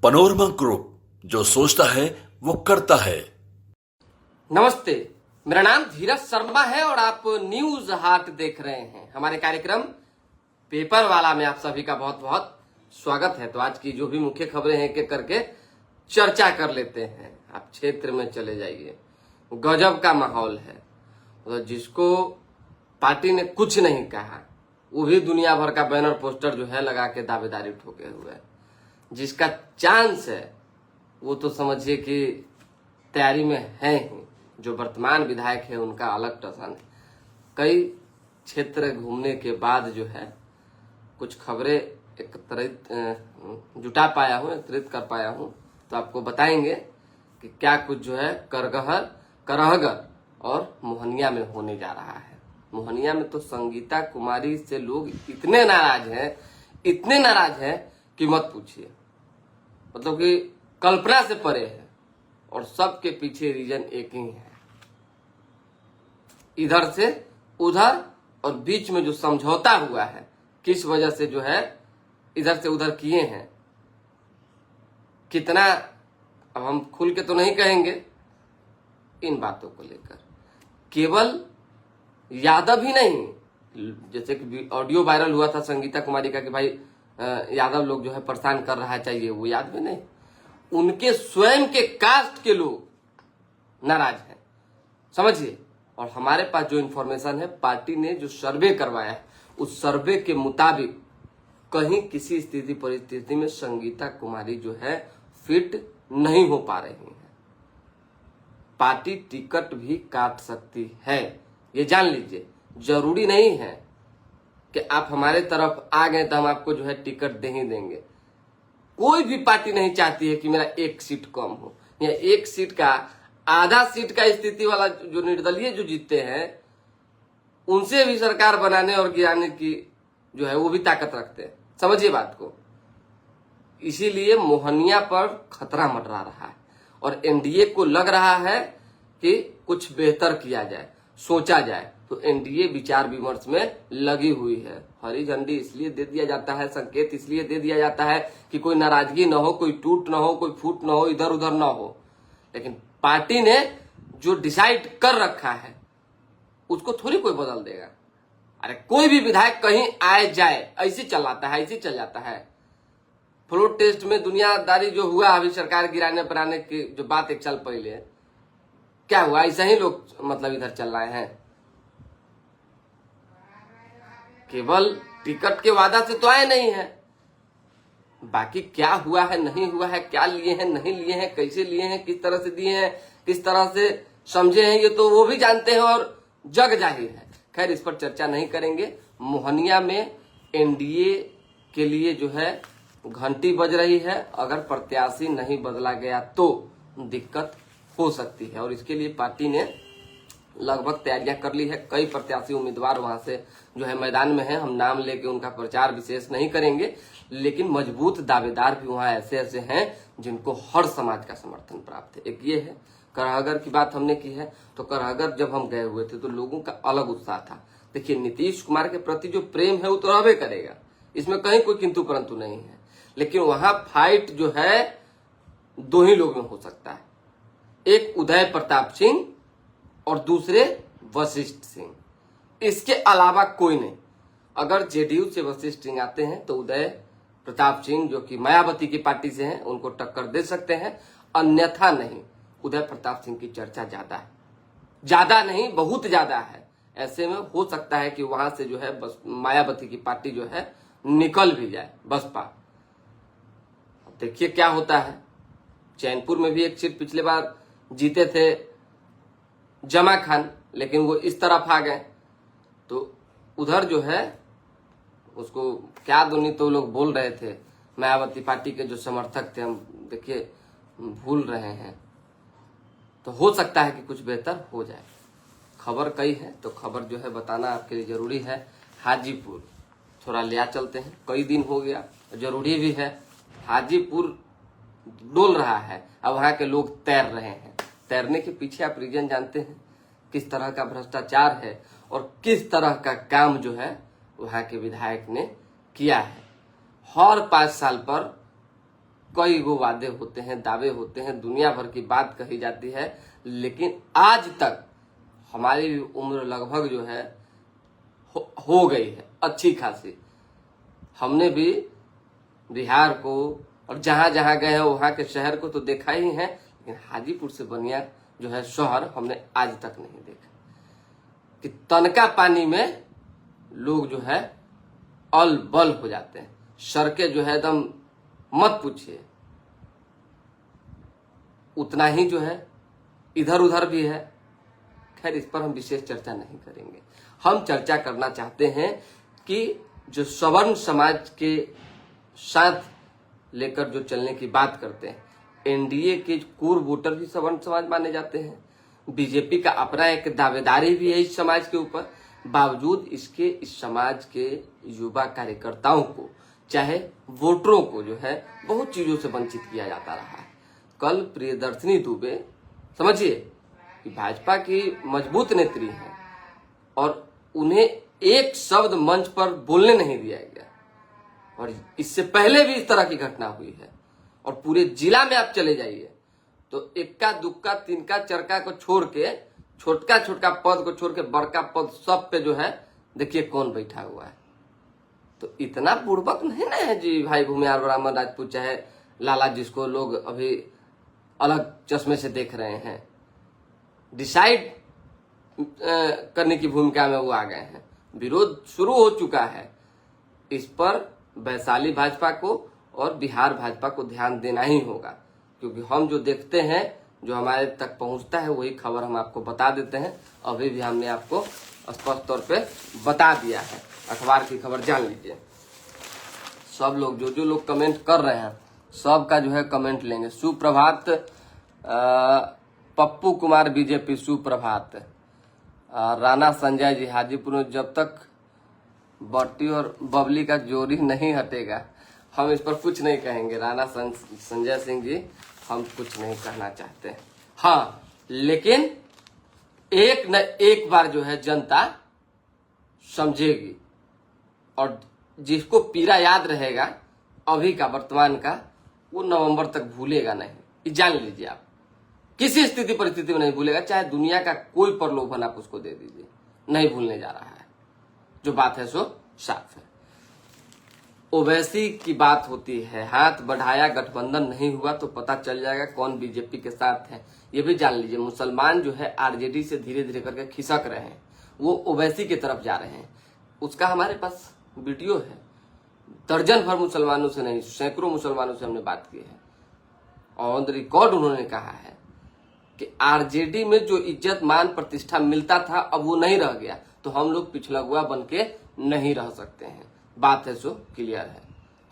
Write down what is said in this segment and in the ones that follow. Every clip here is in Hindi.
पनोरमा ग्रुप, जो सोचता है वो करता है। नमस्ते, मेरा नाम धीरज शर्मा है और आप न्यूज हाट देख रहे हैं। हमारे कार्यक्रम पेपर वाला में आप सभी का बहुत बहुत स्वागत है। तो आज की जो भी मुख्य खबरें हैं एक करके चर्चा कर लेते हैं। आप क्षेत्र में चले जाइए, गजब का माहौल है। तो जिसको पार्टी ने कुछ नहीं कहा वो भी दुनिया भर का बैनर पोस्टर जो है लगा के दावेदारी ठोके हुए है। जिसका चांस है वो तो समझिए कि तैयारी में है ही। जो वर्तमान विधायक है उनका अलग टसन है। कई क्षेत्र घूमने के बाद जो है कुछ खबरें जुटा पाया हूँ, एकत्रित कर पाया हूँ, तो आपको बताएंगे कि क्या कुछ जो है करहगर और मोहनिया में होने जा रहा है। मोहनिया में तो संगीता कुमारी से लोग इतने नाराज हैं कि मत पूछिए। मतलब कि कल्पना से परे है और सबके पीछे रीजन एक ही है। इधर से उधर और बीच में जो समझौता हुआ है, किस वजह से जो है इधर से उधर किए हैं, कितना अब हम खुल के तो नहीं कहेंगे। इन बातों को लेकर केवल यादव ही नहीं, जैसे कि ऑडियो वायरल हुआ था संगीता कुमारी का कि भाई यादव लोग जो है परेशान कर रहा चाहिए, वो यादव नहीं, उनके स्वयं के कास्ट के लोग नाराज हैं, समझिए। और हमारे पास जो इंफॉर्मेशन है, पार्टी ने जो सर्वे करवाया है उस सर्वे के मुताबिक कहीं किसी स्थिति परिस्थिति में संगीता कुमारी जो है फिट नहीं हो पा रही है। पार्टी टिकट भी काट सकती है, ये जान लीजिए। जरूरी नहीं है कि आप हमारे तरफ आ गए तो हम आपको जो है टिकट दे ही देंगे। कोई भी पार्टी नहीं चाहती है कि मेरा एक सीट कम हो, या एक सीट का आधा सीट का स्थिति वाला जो निर्दलीय जो जीतते हैं उनसे भी सरकार बनाने और गिराने की जो है वो भी ताकत रखते हैं, समझिए बात को। इसीलिए मोहनिया पर खतरा मंडरा रहा है और एनडीए को लग रहा है कि कुछ बेहतर किया जाए, सोचा जाए। तो एनडीए विचार विमर्श में लगी हुई है। हरी झंडी इसलिए दे दिया जाता है, संकेत इसलिए दे दिया जाता है कि कोई नाराजगी न हो, कोई टूट न हो, कोई फूट न हो, इधर उधर न हो। लेकिन पार्टी ने जो डिसाइड कर रखा है उसको थोड़ी कोई बदल देगा। अरे कोई भी विधायक कहीं आए जाए ऐसे चलाता है, ऐसे चल जाता है। फ्लोर टेस्ट में दुनियादारी जो हुआ अभी सरकार गिराने बनाने की जो बात एक साल पहले, क्या हुआ? ऐसा ही लोग मतलब इधर चल रहे हैं। केवल टिकट के वादा से तो आए नहीं है, बाकी क्या हुआ है नहीं हुआ है, क्या लिए हैं नहीं लिए हैं, कैसे लिए हैं, किस तरह से दिए हैं, किस तरह से समझे हैं, ये तो वो भी जानते हैं और जग जाहिर है। खैर इस पर चर्चा नहीं करेंगे। मोहनिया में एनडीए के लिए जो है घंटी बज रही है। अगर प्रत्याशी नहीं बदला गया तो दिक्कत हो सकती है और इसके लिए पार्टी ने लगभग तैयारियां कर ली है। कई प्रत्याशी उम्मीदवार वहां से जो है मैदान में हैं। हम नाम लेके उनका प्रचार विशेष नहीं करेंगे, लेकिन मजबूत दावेदार भी वहां ऐसे ऐसे हैं जिनको हर समाज का समर्थन प्राप्त है। एक ये है। करहगर की बात हमने की है, तो करहगर जब हम गए हुए थे तो लोगों का अलग उत्साह था। देखिए, नीतीश कुमार के प्रति जो प्रेम है वो तो रहबे करेगा, इसमें कहीं कोई किंतु परंतु नहीं है। लेकिन वहां फाइट जो है दो ही लोग में हो सकता है, एक उदय प्रताप सिंह और दूसरे वशिष्ठ सिंह। इसके अलावा कोई नहीं। अगर जेडीयू से वशिष्ठ सिंह आते हैं तो उदय प्रताप सिंह जो कि मायावती की पार्टी से हैं उनको टक्कर दे सकते हैं, अन्यथा नहीं। उदय प्रताप सिंह की चर्चा ज्यादा है, ज्यादा नहीं बहुत ज्यादा है। ऐसे में हो सकता है कि वहां से जो है बस मायावती की पार्टी जो है निकल भी जाए, बसपा। देखिए क्या होता है। चैनपुर में भी एक सीट पिछले बार जीते थे जमा खान, लेकिन वो इस तरफ आ गए तो उधर जो है उसको क्या दोनों तो लोग बोल रहे थे, मायावती पार्टी के जो समर्थक थे, हम देखिए भूल रहे हैं। तो हो सकता है कि कुछ बेहतर हो जाए। खबर कई है तो खबर जो है बताना आपके लिए जरूरी है। हाजीपुर थोड़ा लिया चलते हैं, कई दिन हो गया, जरूरी भी है। हाजीपुर डोल रहा है, अब वहां के लोग तैर रहे हैं। तैरने के पीछे आप रीजन जानते हैं, किस तरह का भ्रष्टाचार है और किस तरह का काम जो है वहां के विधायक ने किया है। हर 5 साल पर कई गो वादे होते हैं, दावे होते हैं, दुनिया भर की बात कही जाती है, लेकिन आज तक हमारी भी उम्र लगभग जो है हो गई है अच्छी खासी। हमने भी बिहार को और जहां जहां गए हैं वहां के शहर को तो देखा ही है, लेकिन हाजीपुर से बढ़िया जो है शहर हमने आज तक नहीं देखा कि तनका पानी में लोग जो है अल बल हो जाते हैं। सड़कें जो है एकदम मत पूछिए, उतना ही जो है इधर उधर भी है। खैर इस पर हम विशेष चर्चा नहीं करेंगे। हम चर्चा करना चाहते हैं कि जो सवर्ण समाज के साथ लेकर जो चलने की बात करते हैं, एनडीए के कोर वोटर भी सवर्ण समाज माने जाते हैं, बीजेपी का अपना एक दावेदारी भी है इस समाज के ऊपर, बावजूद इसके इस समाज के युवा कार्यकर्ताओं को चाहे वोटरों को जो है बहुत चीजों से वंचित किया जाता रहा है। कल प्रियदर्शनी दुबे समझिए कि भाजपा की मजबूत नेत्री है और उन्हें एक शब्द मंच पर बोलने नहीं दिया गया, और इससे पहले भी इस तरह की घटना हुई है। और पूरे जिला में आप चले जाइए तो इक्का दुक्का तिनका चरका को छोड़ के, छोटका छोटका पद को छोड़ के बड़का पद सब पे जो है देखिए कौन बैठा हुआ है। तो इतना बुड़बक नहीं ना है जी भाई भूमिहार ब्राह्मण राजपूत, चाहे लाला जिसको लोग अभी अलग चश्मे से देख रहे हैं, डिसाइड करने की भूमिका में वो आ गए हैं। विरोध शुरू हो चुका है। इस पर वैशाली भाजपा को और बिहार भाजपा को ध्यान देना ही होगा, क्योंकि हम जो देखते हैं, जो हमारे तक पहुंचता है, वही खबर हम आपको बता देते हैं। अभी भी हमने आपको स्पष्ट तौर पे बता दिया है, अखबार की खबर जान लीजिए। सब लोग जो लोग कमेंट कर रहे हैं सबका जो है कमेंट लेंगे। सुप्रभात पप्पू कुमार बीजेपी, सुप्रभात। राणा संजय जी हाजीपुर में जब तक बट्टी और बबली का जोड़ी नहीं हटेगा हम इस पर कुछ नहीं कहेंगे। राणा संजय सिंह जी, हम कुछ नहीं कहना चाहते। हाँ, लेकिन एक न एक बार जो है जनता समझेगी, और जिसको पीड़ा याद रहेगा अभी का वर्तमान का, वो नवंबर तक भूलेगा नहीं। ये जान लीजिए आप, किसी स्थिति परिस्थिति में नहीं भूलेगा, चाहे दुनिया का कोई प्रलोभन आप उसको दे दीजिए, नहीं भूलने जा रहा है। जो बात है सो साफ है। ओवैसी की बात होती है, हाथ बढ़ाया गठबंधन नहीं हुआ तो पता चल जाएगा कौन बीजेपी के साथ है। ये भी जान लीजिए, मुसलमान जो है आरजेडी से धीरे धीरे करके खिसक रहे हैं, वो ओवैसी की तरफ जा रहे हैं। उसका हमारे पास वीडियो है, दर्जन भर मुसलमानों से नहीं, सैकड़ों मुसलमानों से हमने बात की है, और रिकॉर्ड उन्होंने कहा है कि आरजेडी में जो इज्जत मान प्रतिष्ठा मिलता था अब वो नहीं रह गया, तो हम लोग पिछलगुआ बन के नहीं रह सकते हैं। बात है सो क्लियर है।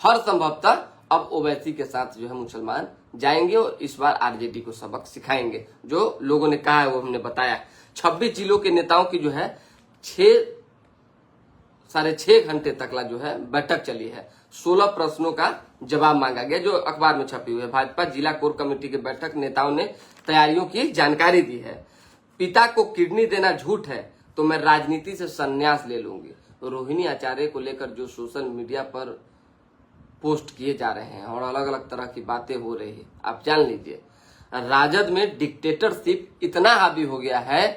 हर संभवतः अब ओवैसी के साथ जो है मुसलमान जाएंगे और इस बार आरजेडी को सबक सिखाएंगे। जो लोगों ने कहा है वो हमने बताया। 26 जिलों के नेताओं की जो है 6-6.5 घंटे तक जो है बैठक चली है। 16 प्रश्नों का जवाब मांगा गया, जो अखबार में छपी हुई है। भाजपा जिला कोर कमेटी की बैठक, नेताओं ने तैयारियों की जानकारी दी है। पिता को किडनी देना झूठ है तो मैं राजनीति से संन्यास ले लूंगी। रोहिणी आचार्य को लेकर जो सोशल मीडिया पर पोस्ट किए जा रहे हैं और अलग अलग तरह की बातें हो रही है, आप जान लीजिए राजद में डिक्टेटरशिप इतना हावी हो गया है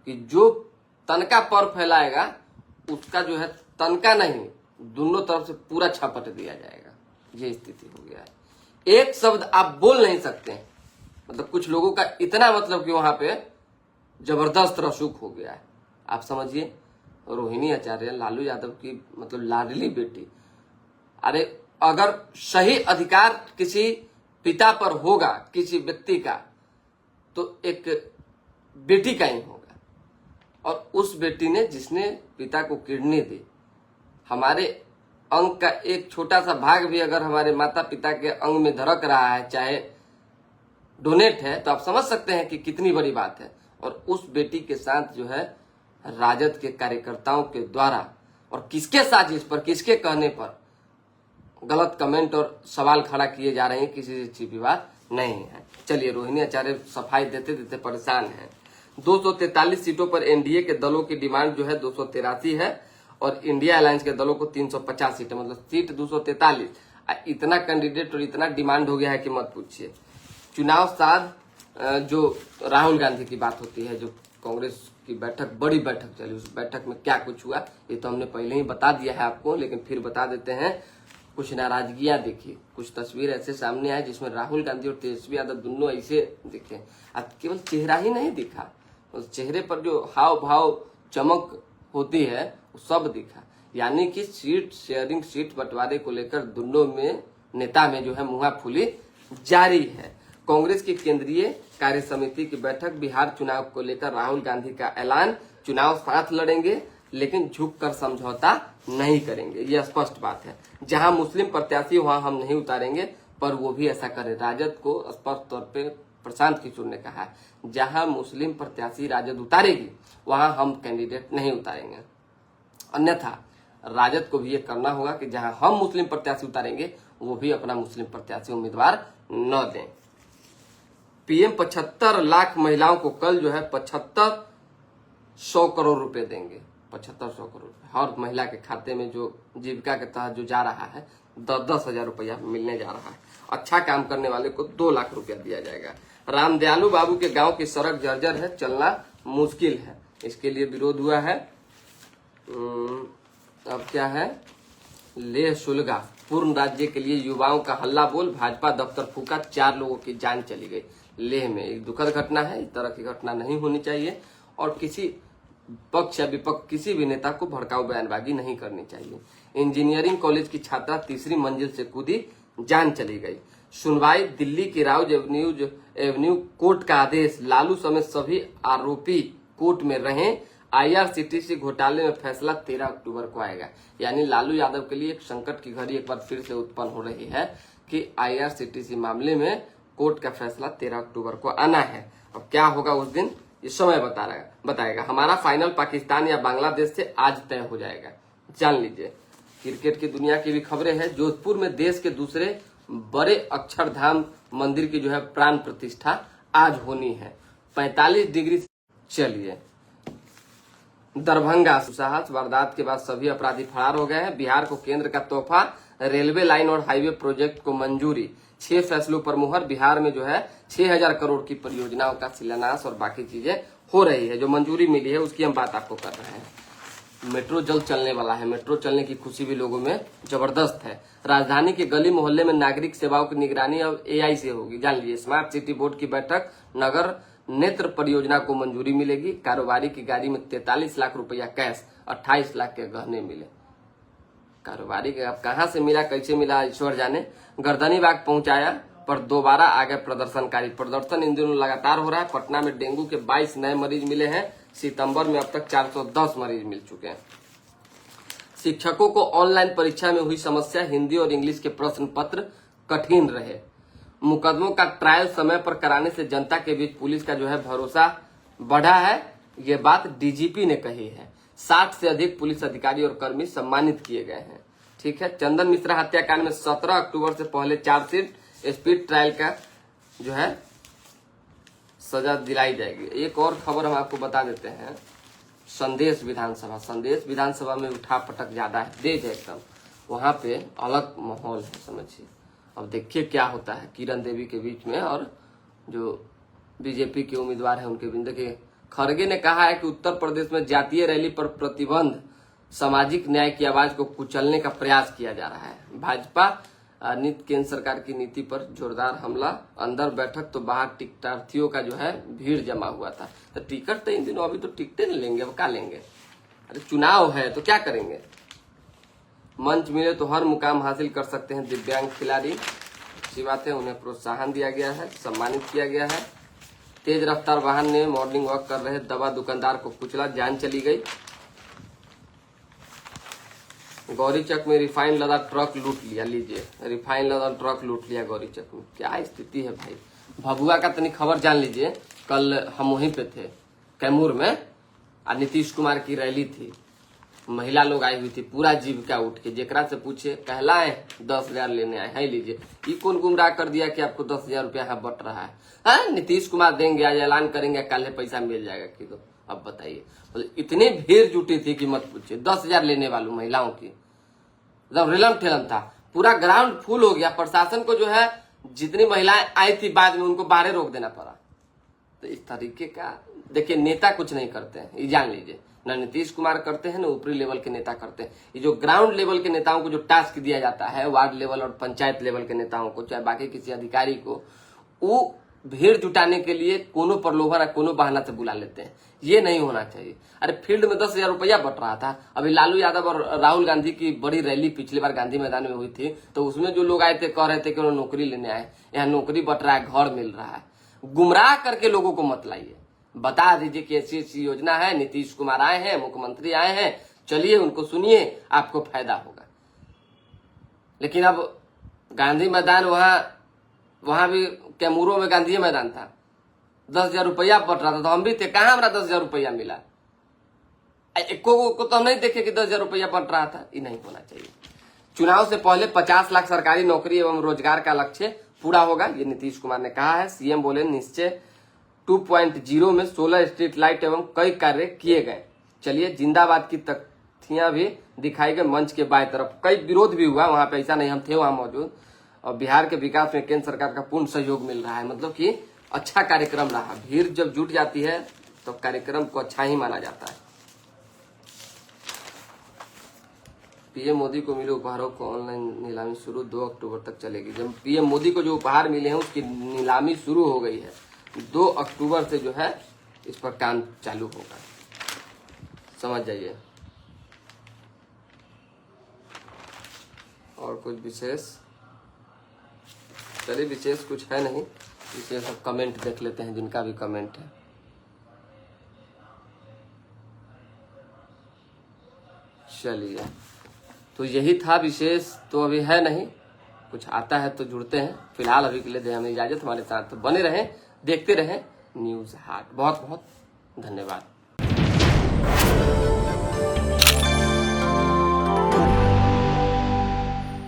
कि जो तनका पर फैलाएगा उसका जो है तनका नहीं, दोनों तरफ से पूरा छापट दिया जाएगा। ये स्थिति हो गया है। एक शब्द आप बोल नहीं सकते, मतलब कुछ लोगों का इतना मतलब कि वहां पे जबरदस्त रसूख हो गया है। आप समझिए, रोहिणी आचार्य लालू यादव की मतलब लाडली बेटी। अरे अगर सही अधिकार किसी पिता पर होगा किसी व्यक्ति का, तो एक बेटी का ही होगा। और उस बेटी ने, जिसने पिता को किडनी दी, हमारे अंग का एक छोटा सा भाग भी अगर हमारे माता पिता के अंग में धड़क रहा है, चाहे डोनेट है, तो आप समझ सकते हैं कि कितनी बड़ी बात है। और उस बेटी के साथ जो है राजद के कार्यकर्ताओं के द्वारा, और किसके साजिश पर, किसके कहने पर गलत कमेंट और सवाल खड़ा किए जा रहे हैं, किसी से छिपी बात नहीं है। चलिए, रोहिणी आचार्य सफाई देते देते परेशान हैं। 243 सीटों पर एनडीए के दलों की डिमांड जो है 283 है और इंडिया अलायंस के दलों को 350 सीटें, मतलब सीट 243। इतना कैंडिडेट और इतना डिमांड हो गया है कि मत पूछिए। चुनाव साध जो राहुल गांधी की बात होती है, जो कांग्रेस की बैठक, बड़ी बैठक चली, उस बैठक में क्या कुछ हुआ ये तो हमने पहले ही बता दिया है आपको, लेकिन फिर बता देते हैं। कुछ नाराजगियां देखी, कुछ तस्वीर ऐसे सामने आए जिसमें राहुल गांधी और तेजस्वी यादव दोनों ऐसे दिखे। अब केवल चेहरा ही नहीं दिखा, उस चेहरे पर जो हाव भाव चमक होती है वो सब दिखा। यानी कि सीट शेयरिंग, सीट बंटवारे को लेकर दोनों में नेता में जो है मुंहाफुली जारी है। कांग्रेस की केंद्रीय कार्य समिति की बैठक, बिहार चुनाव को लेकर राहुल गांधी का ऐलान, चुनाव साथ लड़ेंगे लेकिन झुककर समझौता नहीं करेंगे, ये स्पष्ट बात है। जहां मुस्लिम प्रत्याशी वहां हम नहीं उतारेंगे, पर वो भी ऐसा करे। राजद को स्पष्ट तौर पे प्रशांत किशोर ने कहा, जहां मुस्लिम प्रत्याशी राजद उतारेगी वहां हम कैंडिडेट नहीं उतारेंगे। अन्यथा राजद को भी ये करना होगा कि जहां हम मुस्लिम प्रत्याशी उतारेंगे वो भी अपना मुस्लिम प्रत्याशी उम्मीदवार न दें। पीएम 75 लाख महिलाओं को कल जो है 7500 करोड़ रुपए देंगे। 7500 करोड़ हर महिला के खाते में, जो जीविका के तहत जो जा रहा है, 10-10 हजार रुपया मिलने जा रहा है। अच्छा काम करने वाले को 2 लाख रुपया दिया जाएगा। रामदयालु बाबू के गांव की सड़क जर्जर है, चलना मुश्किल है, इसके लिए विरोध हुआ है। अब क्या है, लेह सुलगा पूर्ण राज्य के लिए युवाओं का हल्ला बोल, भाजपा दफ्तर फूका, 4 लोगों की जान चली गई। लेह में एक दुखद घटना है, इस तरह की घटना नहीं होनी चाहिए और किसी पक्ष या विपक्ष, किसी भी नेता को भड़काऊ बयानबाजी नहीं करनी चाहिए। इंजीनियरिंग कॉलेज की छात्रा तीसरी मंजिल से कूदी, जान चली गई। सुनवाई, दिल्ली की राउज एवेन्यू कोर्ट का आदेश, लालू समेत सभी आरोपी कोर्ट में रहें। आईआरसीटीसी घोटाले में फैसला 13 अक्टूबर को आएगा। यानी लालू यादव के लिए एक संकट की घड़ी एक बार फिर से उत्पन्न हो रही है कि आईआरसीटीसी मामले में कोर्ट का फैसला 13 अक्टूबर को आना है। अब क्या होगा उस दिन ये समय बताएगा। हमारा फाइनल पाकिस्तान या बांग्लादेश से आज तय हो जाएगा, जान लीजिए। क्रिकेट की दुनिया की भी खबरें हैं। जोधपुर में देश के दूसरे बड़े अक्षरधाम मंदिर की जो है प्राण प्रतिष्ठा आज होनी है। 45 डिग्री। चलिए, दरभंगा साहस वारदात के बाद सभी अपराधी फरार हो गए हैं। बिहार को केंद्र का तोहफा, रेलवे लाइन और हाईवे प्रोजेक्ट को मंजूरी, 6 फैसलों पर मुहर। बिहार में जो है 6000 करोड़ की परियोजनाओं का शिलान्यास और बाकी चीजें हो रही है। जो मंजूरी मिली है उसकी हम बात आपको कर रहे हैं। मेट्रो जल्द चलने वाला है, मेट्रो चलने की खुशी भी लोगों में जबरदस्त है। राजधानी के गली मोहल्ले में नागरिक सेवाओं की निगरानी अब एआई से होगी, जान लीजिए। स्मार्ट सिटी बोर्ड की बैठक, नगर नेत्र परियोजना को मंजूरी मिलेगी। कारोबारी की गाड़ी में 43 लाख रुपया कैश, 28 लाख के गहने मिले। कारोबारी के अब कहां से मिला, कैसे मिला, ईश्वर जाने। गर्दनी बाग पहुंचाया पर दोबारा आ गए प्रदर्शनकारी। प्रदर्शन इन दिनों लगातार हो रहा है। पटना में डेंगू के 22 नए मरीज मिले हैं। सितंबर में अब तक 410 मरीज मिल चुके हैं। शिक्षकों को ऑनलाइन परीक्षा में हुई समस्या, हिंदी और इंग्लिश के प्रश्न पत्र कठिन रहे। मुकदमों का ट्रायल समय पर कराने से जनता के बीच पुलिस का जो है भरोसा बढ़ा है, ये बात डीजीपी ने कही है। 60 से अधिक पुलिस अधिकारी और कर्मी सम्मानित किए गए हैं। ठीक है। चंदन मिश्रा हत्याकांड में 17 अक्टूबर से पहले चार्जशीट, स्पीड ट्रायल का जो है सजा दिलाई जाएगी। एक और खबर हम आपको बता देते हैं। संदेश विधानसभा में उठापटक ज्यादा है, तेज है एकदम, वहां पे अलग माहौल है, समझिए। अब देखिए क्या होता है किरण देवी के बीच में और जो बीजेपी के उम्मीदवार है उनके बीच। देखिए, खड़गे ने कहा है कि उत्तर प्रदेश में जातीय रैली पर प्रतिबंध, सामाजिक न्याय की आवाज को कुचलने का प्रयास किया जा रहा है। भाजपा केंद्र सरकार की नीति पर जोरदार हमला, अंदर बैठक तो बाहर टिकटार्थियों का जो है भीड़ जमा हुआ था। तो टिकट तो इन दिनों अभी तो टिकटें नहीं लेंगे, अब क्या लेंगे, अरे चुनाव है तो क्या करेंगे। मंच मिले तो हर मुकाम हासिल कर सकते हैं दिव्यांग खिलाड़ी, अच्छी बात है। उन्हें प्रोत्साहन दिया गया है, सम्मानित किया गया है। तेज रफ्तार वाहन ने मॉर्निंग वॉक कर रहे दवा दुकानदार को कुचला, जान चली गई। गौरीचक में रिफाइन लदा ट्रक लूट लिया, लीजिए, रिफाइन लदा ट्रक लूट लिया गौरीचक में। क्या स्थिति है भाई। भभुआ का तनी खबर जान लीजिए। कल हम वहीं पे थे कैमूर में, और नीतीश कुमार की रैली थी, महिला लोग आई हुई थी, पूरा जीविका उठ के, जेकरा से पूछे कहलाए 10,000 लेने आए हैं, लीजिए। ये कौन गुमराह कर दिया कि आपको 10,000 रुपया यहाँ बट रहा है। हाँ, नीतीश कुमार देंगे, आज ऐलान करेंगे, कल पैसा मिल जाएगा कि तो। अब बताइए, इतनी भीड़ जुटी थी कि मत पूछिए। 10,000 लेने वालों महिलाओं की, मतलब रेलम ठेलम था। पूरा ग्राउंड फुल हो गया। प्रशासन को जो है जितनी महिलाएं आई थी बाद में उनको बाहर रोक देना पड़ा। तो इस तरीके का देखिए नेता कुछ नहीं करते हैं, ये जान लीजिए। ना नीतीश कुमार करते हैं ना ऊपरी लेवल के नेता करते हैं। ये जो ग्राउंड लेवल के नेताओं को जो टास्क दिया जाता है, वार्ड लेवल और पंचायत लेवल के नेताओं को, चाहे बाकी किसी अधिकारी को, वो भीड़ जुटाने के लिए कोनो प्रलोभन या कोनो बहाना से बुला लेते हैं। ये नहीं होना चाहिए। अरे फील्ड में 10,000 रुपया बट रहा था। अभी लालू यादव और राहुल गांधी की बड़ी रैली पिछली बार गांधी मैदान में हुई थी, तो उसमें जो लोग आए थे कह रहे थे कि उन्होंने नौकरी लेने आए, यहाँ नौकरी बट रहा है, घर मिल रहा है। गुमराह करके लोगों को मत लाइए, बता दीजिए कि ऐसी ऐसी योजना है, नीतीश कुमार आए हैं, मुख्यमंत्री आए हैं, चलिए उनको सुनिए, आपको फायदा होगा। लेकिन अब गांधी मैदान वहां भी कैमूरों में गांधी मैदान था, 10,000 रुपया बट रहा था, तो हम भी थे, कहां हमारा 10,000 रुपया मिला? को तो हम नहीं देखे कि 10,000 रुपया बट रहा था। ये नहीं होना चाहिए। चुनाव से पहले 50 लाख सरकारी नौकरी एवं रोजगार का लक्ष्य पूरा होगा, ये नीतीश कुमार ने कहा है। सीएम बोले निश्चय 2.0 में 16 स्ट्रीट लाइट एवं कई कार्य किए गए। चलिए जिंदाबाद की तख्तियां भी दिखाई गई मंच के बाएं तरफ। कई विरोध भी हुआ वहां पे, ऐसा नहीं हम थे वहां मौजूद। और बिहार के विकास में केंद्र सरकार का पूर्ण सहयोग मिल रहा है। मतलब कि अच्छा कार्यक्रम रहा। भीड़ जब जुट जाती है तो कार्यक्रम को अच्छा ही माना जाता है। पीएम मोदी को मिले उपहारों को ऑनलाइन नीलामी शुरू 2 अक्टूबर तक चलेगी। जब पीएम मोदी को जो उपहार मिले हैं उसकी नीलामी शुरू हो गई है। 2 अक्टूबर से जो है इस पर काम चालू होगा, समझ जाइए। और कुछ विशेष, चलिए विशेष कुछ है नहीं, विशेष अब कमेंट देख लेते हैं जिनका भी कमेंट है। चलिए तो यही था विशेष, तो अभी है नहीं, कुछ आता है तो जुड़ते हैं। फिलहाल अभी के लिए दे हमें इजाजत। हमारे साथ तो बने रहें, देखते रहें न्यूज हाट। बहुत बहुत धन्यवाद।